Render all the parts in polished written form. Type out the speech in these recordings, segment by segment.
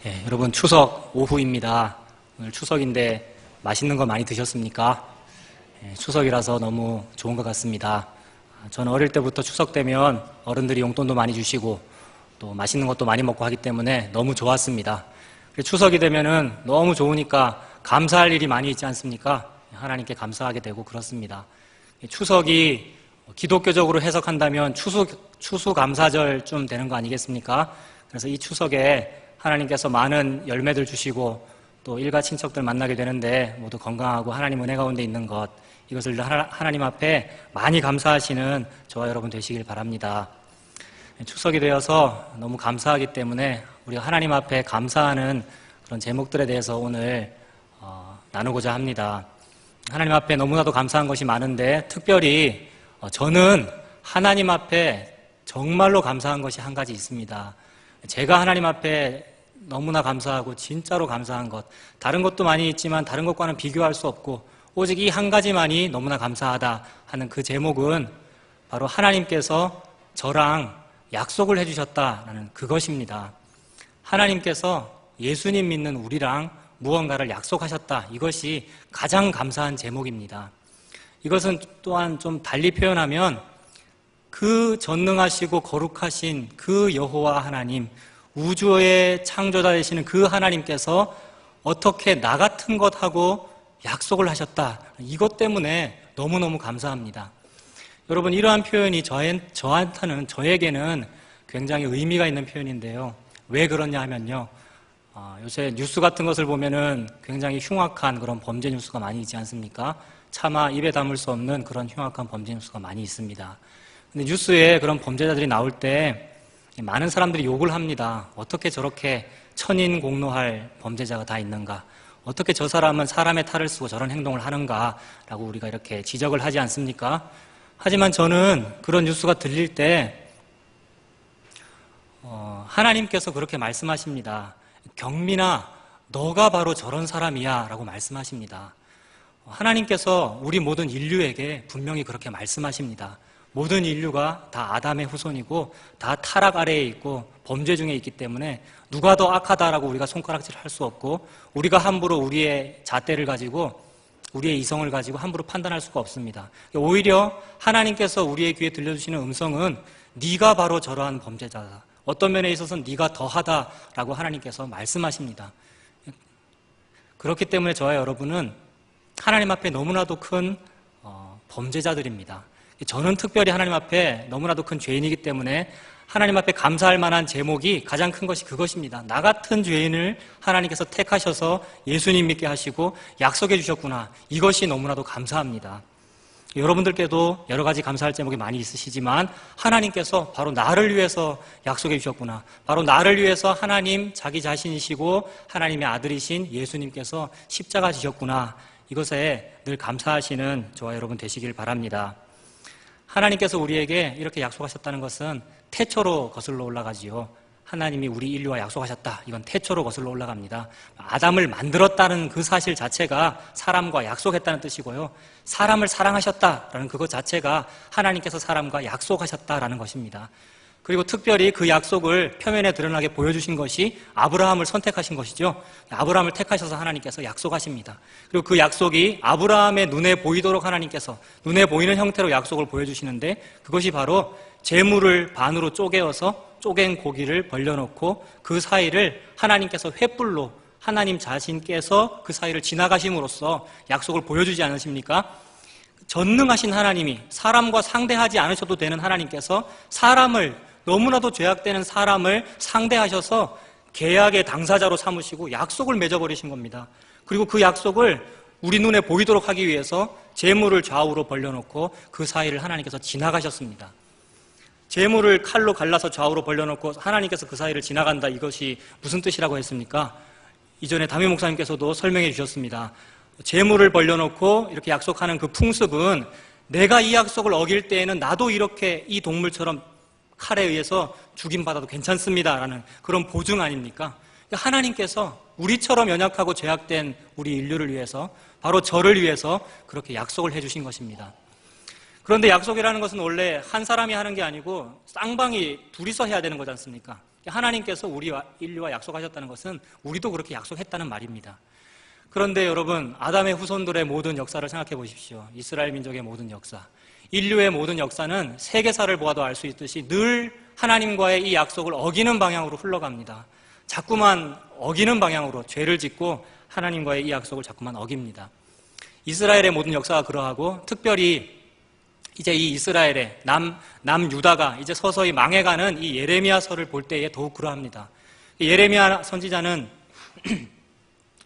여러분 추석 오후입니다. 오늘 추석인데 맛있는 거 많이 드셨습니까? 추석이라서 너무 좋은 것 같습니다. 저는 어릴 때부터 추석 되면 어른들이 용돈도 많이 주시고 또 맛있는 것도 많이 먹고 하기 때문에 너무 좋았습니다. 추석이 되면은 너무 좋으니까 감사할 일이 많이 있지 않습니까? 하나님께 감사하게 되고 그렇습니다. 추석이 기독교적으로 해석한다면 추수감사절쯤 되는 거 아니겠습니까? 그래서 이 추석에 하나님께서 많은 열매들 주시고 또 일가 친척들 만나게 되는데 모두 건강하고 하나님 은혜 가운데 있는 것, 이것을 하나님 앞에 많이 감사하시는 저와 여러분 되시길 바랍니다. 추석이 되어서 너무 감사하기 때문에 우리가 하나님 앞에 감사하는 그런 제목들에 대해서 오늘 나누고자 합니다. 하나님 앞에 너무나도 감사한 것이 많은데 특별히 저는 하나님 앞에 정말로 감사한 것이 한 가지 있습니다. 제가 하나님 앞에 너무나 감사하고 진짜로 감사한 것, 다른 것도 많이 있지만 다른 것과는 비교할 수 없고 오직 이 한 가지만이 너무나 감사하다 하는 그 제목은 바로 하나님께서 저랑 약속을 해주셨다라는 그것입니다. 하나님께서 예수님 믿는 우리랑 무언가를 약속하셨다. 이것이 가장 감사한 제목입니다. 이것은 또한 좀 달리 표현하면 그 전능하시고 거룩하신 그 여호와 하나님, 우주의 창조자 되시는 그 하나님께서 어떻게 나 같은 것하고 약속을 하셨다. 이것 때문에 너무너무 감사합니다. 여러분, 이러한 표현이 저에게는 굉장히 의미가 있는 표현인데요. 왜 그러냐 하면요. 요새 뉴스 같은 것을 보면은 굉장히 흉악한 그런 범죄 뉴스가 많이 있지 않습니까? 차마 입에 담을 수 없는 그런 흉악한 범죄 뉴스가 많이 있습니다. 근데 뉴스에 그런 범죄자들이 나올 때 많은 사람들이 욕을 합니다. 어떻게 저렇게 천인공노할 범죄자가 다 있는가? 어떻게 저 사람은 사람의 탈을 쓰고 저런 행동을 하는가? 라고 우리가 이렇게 지적을 하지 않습니까? 하지만 저는 그런 뉴스가 들릴 때 하나님께서 그렇게 말씀하십니다. 경민아, 너가 바로 저런 사람이야 라고 말씀하십니다. 하나님께서 우리 모든 인류에게 분명히 그렇게 말씀하십니다. 모든 인류가 다 아담의 후손이고 다 타락 아래에 있고 범죄 중에 있기 때문에 누가 더 악하다라고 우리가 손가락질할 수 없고 우리가 함부로 우리의 잣대를 가지고 우리의 이성을 가지고 함부로 판단할 수가 없습니다. 오히려 하나님께서 우리의 귀에 들려주시는 음성은 네가 바로 저러한 범죄자다. 어떤 면에 있어서는 네가 더하다라고 하나님께서 말씀하십니다. 그렇기 때문에 저와 여러분은 하나님 앞에 너무나도 큰 범죄자들입니다. 저는 특별히 하나님 앞에 너무나도 큰 죄인이기 때문에 하나님 앞에 감사할 만한 제목이 가장 큰 것이 그것입니다. 나 같은 죄인을 하나님께서 택하셔서 예수님 믿게 하시고 약속해 주셨구나. 이것이 너무나도 감사합니다. 여러분들께도 여러 가지 감사할 제목이 많이 있으시지만 하나님께서 바로 나를 위해서 약속해 주셨구나. 바로 나를 위해서 하나님 자기 자신이시고 하나님의 아들이신 예수님께서 십자가 지셨구나. 이것에 늘 감사하시는 저와 여러분 되시길 바랍니다. 하나님께서 우리에게 이렇게 약속하셨다는 것은 태초로 거슬러 올라가지요. 하나님이 우리 인류와 약속하셨다. 이건 태초로 거슬러 올라갑니다. 아담을 만들었다는 그 사실 자체가 사람과 약속했다는 뜻이고요. 사람을 사랑하셨다라는 그것 자체가 하나님께서 사람과 약속하셨다라는 것입니다. 그리고 특별히 그 약속을 표면에 드러나게 보여주신 것이 아브라함을 선택하신 것이죠. 아브라함을 택하셔서 하나님께서 약속하십니다. 그리고 그 약속이 아브라함의 눈에 보이도록 하나님께서 눈에 보이는 형태로 약속을 보여주시는데 그것이 바로 재물을 반으로 쪼개어서 쪼갠 고기를 벌려놓고 그 사이를 하나님께서 횃불로 하나님 자신께서 그 사이를 지나가심으로써 약속을 보여주지 않으십니까? 전능하신 하나님이 사람과 상대하지 않으셔도 되는 하나님께서 사람을 너무나도 죄악되는 사람을 상대하셔서 계약의 당사자로 삼으시고 약속을 맺어버리신 겁니다. 그리고 그 약속을 우리 눈에 보이도록 하기 위해서 재물을 좌우로 벌려놓고 그 사이를 하나님께서 지나가셨습니다. 재물을 칼로 갈라서 좌우로 벌려놓고 하나님께서 그 사이를 지나간다. 이것이 무슨 뜻이라고 했습니까? 이전에 담임 목사님께서도 설명해 주셨습니다. 재물을 벌려놓고 이렇게 약속하는 그 풍습은 내가 이 약속을 어길 때에는 나도 이렇게 이 동물처럼 칼에 의해서 죽임받아도 괜찮습니다라는 그런 보증 아닙니까? 하나님께서 우리처럼 연약하고 죄악된 우리 인류를 위해서 바로 저를 위해서 그렇게 약속을 해주신 것입니다. 그런데 약속이라는 것은 원래 한 사람이 하는 게 아니고 쌍방이 둘이서 해야 되는 거지 않습니까? 하나님께서 우리와 인류와 약속하셨다는 것은 우리도 그렇게 약속했다는 말입니다. 그런데 여러분, 아담의 후손들의 모든 역사를 생각해 보십시오. 이스라엘 민족의 모든 역사, 인류의 모든 역사는 세계사를 보아도 알 수 있듯이 늘 하나님과의 이 약속을 어기는 방향으로 흘러갑니다. 자꾸만 어기는 방향으로 죄를 짓고 하나님과의 이 약속을 자꾸만 어깁니다. 이스라엘의 모든 역사가 그러하고, 특별히 이제 이 이스라엘의 남유다가 이제 서서히 망해가는 이 예레미야서를 볼 때에 더욱 그러합니다. 예레미야 선지자는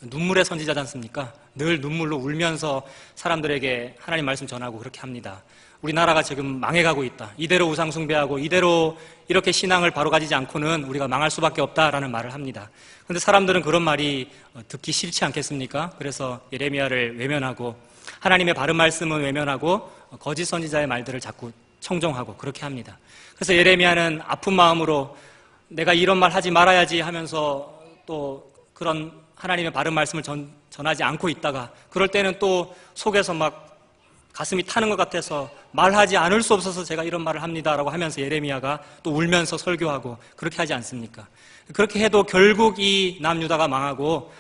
눈물의 선지자지 않습니까? 늘 눈물로 울면서 사람들에게 하나님 말씀 전하고 그렇게 합니다. 우리나라가 지금 망해가고 있다. 이대로 우상 숭배하고 이대로 이렇게 신앙을 바로 가지지 않고는 우리가 망할 수밖에 없다라는 말을 합니다. 그런데 사람들은 그런 말이 듣기 싫지 않겠습니까? 그래서 예레미야를 외면하고 하나님의 바른 말씀은 외면하고 거짓 선지자의 말들을 자꾸 청종하고 그렇게 합니다. 그래서 예레미야는 아픈 마음으로 내가 이런 말 하지 말아야지 하면서 또 그런 하나님의 바른 말씀을 전하지 않고 있다가, 그럴 때는 또 속에서 막 가슴이 타는 것 같아서 말하지 않을 수 없어서 제가 이런 말을 합니다라고 하면서 예레미야가 또 울면서 설교하고 그렇게 하지 않습니까? 그렇게 해도 결국 이 남유다가 망하고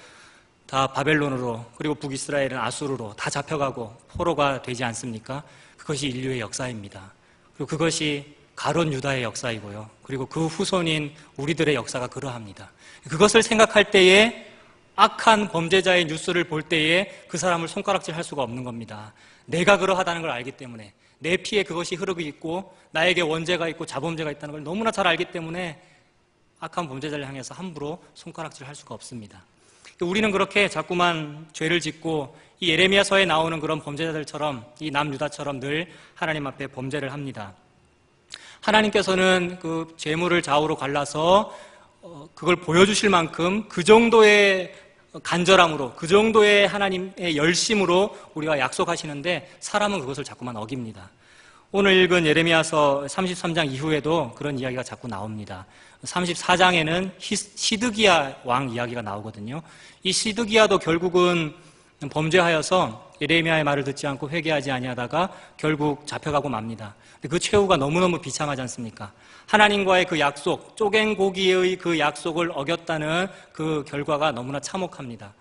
다 바벨론으로, 그리고 북이스라엘은 아수르로 다 잡혀가고 포로가 되지 않습니까? 그것이 인류의 역사입니다. 그리고 그것이 가론 유다의 역사이고요. 그리고 그 후손인 우리들의 역사가 그러합니다. 그것을 생각할 때에, 악한 범죄자의 뉴스를 볼 때에 그 사람을 손가락질 할 수가 없는 겁니다. 내가 그러하다는 걸 알기 때문에, 내 피에 그것이 흐르고 있고 나에게 원죄가 있고 자범죄가 있다는 걸 너무나 잘 알기 때문에 악한 범죄자를 향해서 함부로 손가락질 할 수가 없습니다. 우리는 그렇게 자꾸만 죄를 짓고 이 예레미야서에 나오는 그런 범죄자들처럼, 이 남유다처럼 늘 하나님 앞에 범죄를 합니다. 하나님께서는 그 죄물을 좌우로 갈라서 그걸 보여주실 만큼 그 정도의 간절함으로, 그 정도의 하나님의 열심으로 우리가 약속하시는데, 사람은 그것을 자꾸만 어깁니다. 오늘 읽은 예레미야서 33장 이후에도 그런 이야기가 자꾸 나옵니다. 34장에는 시드기야 왕 이야기가 나오거든요. 이 시드기야도 결국은 범죄하여서 예레미야의 말을 듣지 않고 회개하지 아니하다가 결국 잡혀가고 맙니다. 근데 그 최후가 너무너무 비참하지 않습니까? 하나님과의 그 약속, 쪼갠 고기의 그 약속을 어겼다는 그 결과가 너무나 참혹합니다.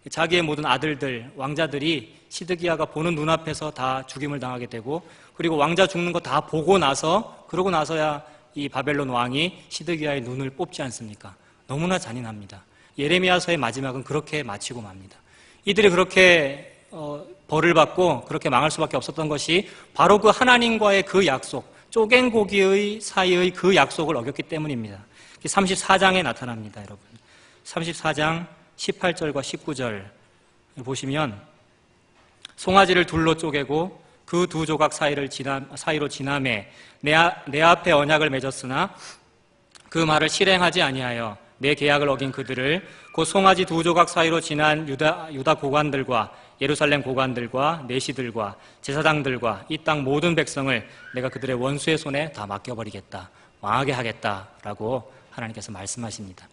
자기의 모든 아들들, 왕자들이 시드기야가 보는 눈앞에서 다 죽임을 당하게 되고, 그리고 왕자 죽는 거 다 보고 나서, 그러고 나서야 이 바벨론 왕이 시드기야의 눈을 뽑지 않습니까? 너무나 잔인합니다. 예레미야서의 마지막은 그렇게 마치고 맙니다. 이들이 그렇게 벌을 받고 그렇게 망할 수밖에 없었던 것이 바로 그 하나님과의 그 약속, 쪼갠 고기의 사이의 그 약속을 어겼기 때문입니다. 34장에 나타납니다, 여러분. 34장 18절과 19절 보시면, 송아지를 둘로 쪼개고 그 두 조각 사이로 지나매 내 앞에 언약을 맺었으나 그 말을 실행하지 아니하여 내 계약을 어긴 그들을, 곧 송아지 두 조각 사이로 지난 유다 고관들과 예루살렘 고관들과 내시들과 제사장들과 이 땅 모든 백성을 내가 그들의 원수의 손에 다 맡겨버리겠다, 망하게 하겠다라고 하나님께서 말씀하십니다.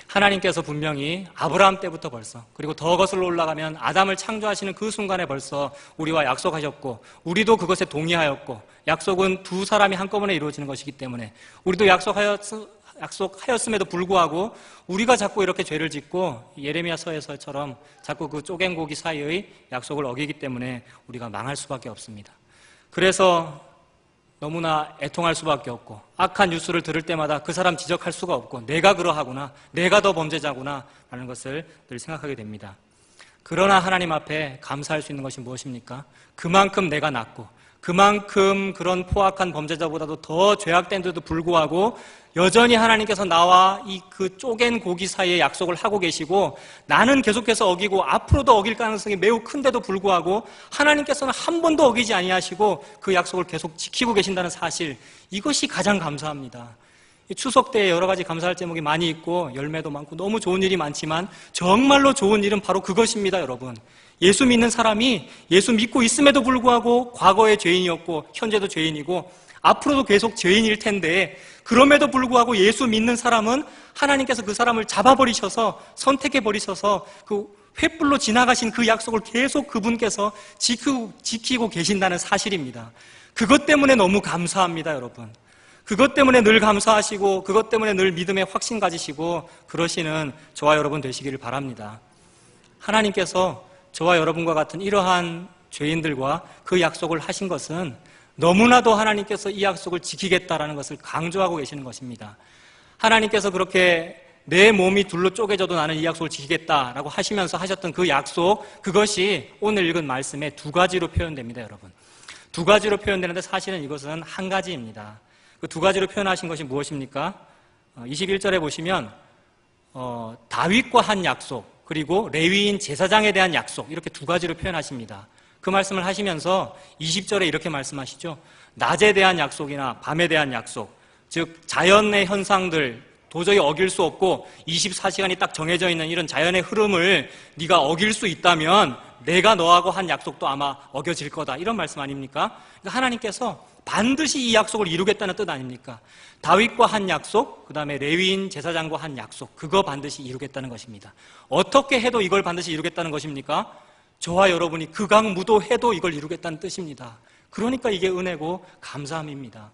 하나님께서 분명히 아브라함 때부터 벌써, 그리고 더 거슬러 올라가면 아담을 창조하시는 그 순간에 벌써 우리와 약속하셨고, 우리도 그것에 동의하였고, 약속은 두 사람이 한꺼번에 이루어지는 것이기 때문에 우리도 약속하였음에도 불구하고 우리가 자꾸 이렇게 죄를 짓고 예레미야서에서처럼 자꾸 그 쪼갠 고기 사이의 약속을 어기기 때문에 우리가 망할 수밖에 없습니다. 그래서 너무나 애통할 수밖에 없고, 악한 뉴스를 들을 때마다 그 사람 지적할 수가 없고, 내가 그러하구나, 내가 더 범죄자구나 라는 것을 늘 생각하게 됩니다. 그러나 하나님 앞에 감사할 수 있는 것이 무엇입니까? 그만큼 내가 낫고, 그만큼 그런 포악한 범죄자보다도 더 죄악된데도 불구하고 여전히 하나님께서 나와 이 그 쪼갠 고기 사이에 약속을 하고 계시고, 나는 계속해서 어기고 앞으로도 어길 가능성이 매우 큰데도 불구하고 하나님께서는 한 번도 어기지 아니하시고 그 약속을 계속 지키고 계신다는 사실, 이것이 가장 감사합니다. 추석 때 여러 가지 감사할 제목이 많이 있고 열매도 많고 너무 좋은 일이 많지만, 정말로 좋은 일은 바로 그것입니다, 여러분. 예수 믿는 사람이 예수 믿고 있음에도 불구하고 과거의 죄인이었고 현재도 죄인이고 앞으로도 계속 죄인일 텐데, 그럼에도 불구하고 예수 믿는 사람은 하나님께서 그 사람을 잡아버리셔서, 선택해버리셔서 그 횃불로 지나가신 그 약속을 계속 그분께서 지키고 계신다는 사실입니다. 그것 때문에 너무 감사합니다, 여러분. 그것 때문에 늘 감사하시고 그것 때문에 늘 믿음에 확신 가지시고 그러시는 저와 여러분 되시기를 바랍니다. 하나님께서 저와 여러분과 같은 이러한 죄인들과 그 약속을 하신 것은 너무나도 하나님께서 이 약속을 지키겠다라는 것을 강조하고 계시는 것입니다. 하나님께서 그렇게 내 몸이 둘로 쪼개져도 나는 이 약속을 지키겠다라고 하시면서 하셨던 그 약속, 그것이 오늘 읽은 말씀에 두 가지로 표현됩니다, 여러분. 두 가지로 표현되는데 사실은 이것은 한 가지입니다. 그 두 가지로 표현하신 것이 무엇입니까? 21절에 보시면 다윗과 한 약속, 그리고 레위인 제사장에 대한 약속, 이렇게 두 가지로 표현하십니다. 그 말씀을 하시면서 20절에 이렇게 말씀하시죠. 낮에 대한 약속이나 밤에 대한 약속, 즉 자연의 현상들 도저히 어길 수 없고 24시간이 딱 정해져 있는 이런 자연의 흐름을 네가 어길 수 있다면 내가 너하고 한 약속도 아마 어겨질 거다, 이런 말씀 아닙니까? 그러니까 하나님께서 반드시 이 약속을 이루겠다는 뜻 아닙니까? 다윗과 한 약속, 그 다음에 레위인 제사장과 한 약속, 그거 반드시 이루겠다는 것입니다. 어떻게 해도 이걸 반드시 이루겠다는 것입니까? 저와 여러분이 극악무도해도 이걸 이루겠다는 뜻입니다. 그러니까 이게 은혜고 감사함입니다.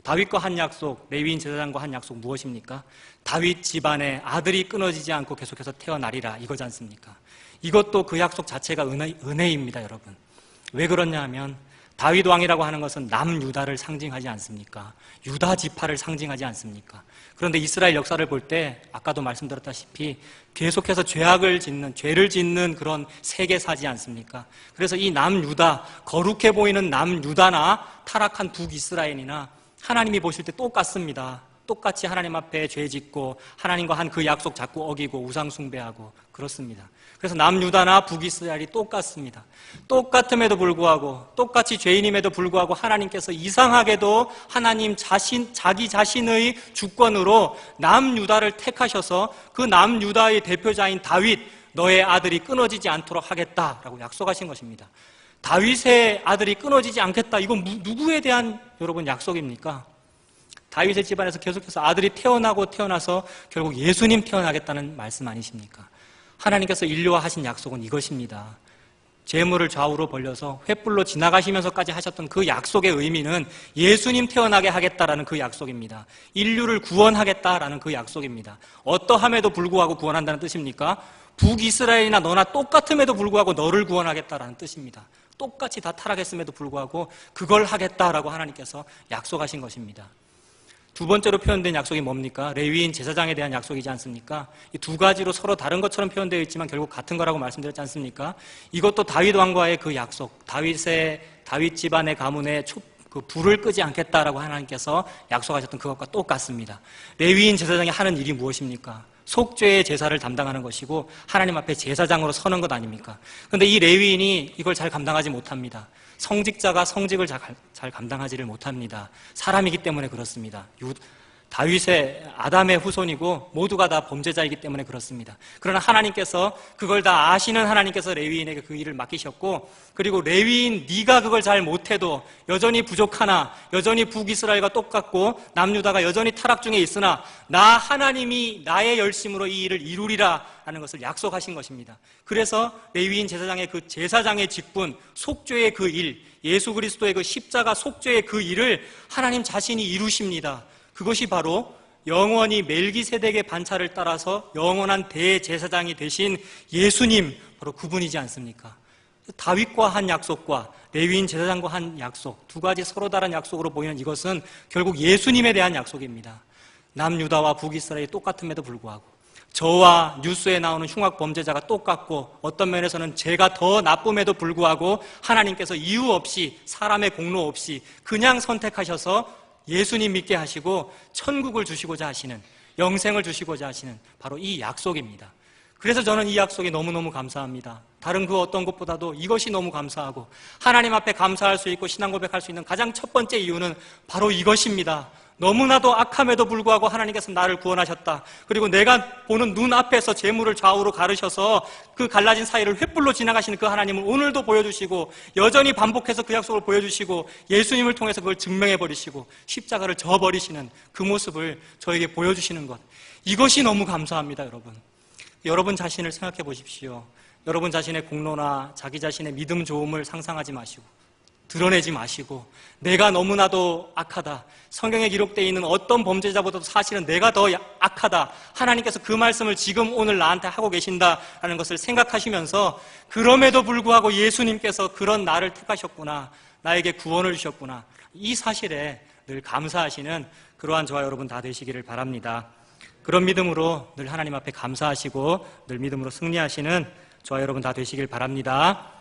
다윗과 한 약속, 레위인 제사장과 한 약속 무엇입니까? 다윗 집안에 아들이 끊어지지 않고 계속해서 태어나리라, 이거지 않습니까? 이것도 그 약속 자체가 은혜입니다, 여러분. 왜 그러냐 하면 다윗 왕이라고 하는 것은 남유다를 상징하지 않습니까? 유다 지파를 상징하지 않습니까? 그런데 이스라엘 역사를 볼 때 아까도 말씀드렸다시피 계속해서 죄를 짓는 그런 세계사지 않습니까? 그래서 이 남유다, 거룩해 보이는 남유다나 타락한 북이스라엘이나 하나님이 보실 때 똑같습니다. 똑같이 하나님 앞에 죄 짓고 하나님과 한 그 약속 자꾸 어기고 우상 숭배하고 그렇습니다. 그래서 남유다나 북이스라엘이 똑같습니다. 똑같음에도 불구하고, 똑같이 죄인임에도 불구하고 하나님께서 이상하게도 하나님 자기 자신의 주권으로 남유다를 택하셔서 그 남유다의 대표자인 다윗, 너의 아들이 끊어지지 않도록 하겠다라고 약속하신 것입니다. 다윗의 아들이 끊어지지 않겠다, 이건 누구에 대한 여러분 약속입니까? 다윗의 집안에서 계속해서 아들이 태어나서 결국 예수님 태어나겠다는 말씀 아니십니까? 하나님께서 인류와 하신 약속은 이것입니다. 재물을 좌우로 벌려서 횃불로 지나가시면서까지 하셨던 그 약속의 의미는 예수님 태어나게 하겠다라는 그 약속입니다. 인류를 구원하겠다라는 그 약속입니다. 어떠함에도 불구하고 구원한다는 뜻입니까? 북이스라엘이나 너나 똑같음에도 불구하고 너를 구원하겠다라는 뜻입니다. 똑같이 다 타락했음에도 불구하고 그걸 하겠다라고 하나님께서 약속하신 것입니다. 두 번째로 표현된 약속이 뭡니까? 레위인 제사장에 대한 약속이지 않습니까? 이 두 가지로 서로 다른 것처럼 표현되어 있지만 결국 같은 거라고 말씀드렸지 않습니까? 이것도 다윗 왕과의 그 약속, 다윗 집안의 가문에 그 불을 끄지 않겠다라고 하나님께서 약속하셨던 그것과 똑같습니다. 레위인 제사장이 하는 일이 무엇입니까? 속죄의 제사를 담당하는 것이고 하나님 앞에 제사장으로 서는 것 아닙니까? 그런데 이 레위인이 이걸 잘 감당하지 못합니다. 성직자가 성직을 잘 감당하지를 못합니다. 사람이기 때문에 그렇습니다. 다윗의 아담의 후손이고 모두가 다 범죄자이기 때문에 그렇습니다. 그러나 하나님께서 그걸 다 아시는 하나님께서 레위인에게 그 일을 맡기셨고, 그리고 레위인 네가 그걸 잘 못해도 여전히 부족하나 여전히 북이스라엘과 똑같고 남유다가 여전히 타락 중에 있으나 나 하나님이 나의 열심으로 이 일을 이루리라 하는 것을 약속하신 것입니다. 그래서 레위인 제사장의 그 제사장의 직분, 속죄의 그 일, 예수 그리스도의 그 십자가 속죄의 그 일을 하나님 자신이 이루십니다. 그것이 바로 영원히 멜기세덱의 반차를 따라서 영원한 대제사장이 되신 예수님, 바로 그분이지 않습니까? 다윗과 한 약속과 레위인 제사장과 한 약속, 두 가지 서로 다른 약속으로 보이는 이것은 결국 예수님에 대한 약속입니다. 남유다와 북이스라엘이 똑같음에도 불구하고 저와 뉴스에 나오는 흉악 범죄자가 똑같고 어떤 면에서는 제가 더 나쁨에도 불구하고 하나님께서 이유 없이 사람의 공로 없이 그냥 선택하셔서 예수님 믿게 하시고 천국을 주시고자 하시는, 영생을 주시고자 하시는 바로 이 약속입니다. 그래서 저는 이 약속이 너무너무 감사합니다. 다른 그 어떤 것보다도 이것이 너무 감사하고 하나님 앞에 감사할 수 있고 신앙 고백할 수 있는 가장 첫 번째 이유는 바로 이것입니다. 너무나도 악함에도 불구하고 하나님께서 나를 구원하셨다. 그리고 내가 보는 눈 앞에서 재물을 좌우로 가르셔서 그 갈라진 사이를 횃불로 지나가시는 그 하나님을 오늘도 보여주시고 여전히 반복해서 그 약속을 보여주시고 예수님을 통해서 그걸 증명해버리시고 십자가를 져버리시는 그 모습을 저에게 보여주시는 것, 이것이 너무 감사합니다. 여러분 자신을 생각해 보십시오. 여러분 자신의 공로나 자기 자신의 믿음 좋음을 상상하지 마시고 드러내지 마시고 내가 너무나도 악하다, 성경에 기록되어 있는 어떤 범죄자보다도 사실은 내가 더 악하다, 하나님께서 그 말씀을 지금 오늘 나한테 하고 계신다라는 것을 생각하시면서 그럼에도 불구하고 예수님께서 그런 나를 택하셨구나, 나에게 구원을 주셨구나, 이 사실에 늘 감사하시는 그러한 저와 여러분 다 되시기를 바랍니다. 그런 믿음으로 늘 하나님 앞에 감사하시고 늘 믿음으로 승리하시는 저와 여러분 다 되시길 바랍니다.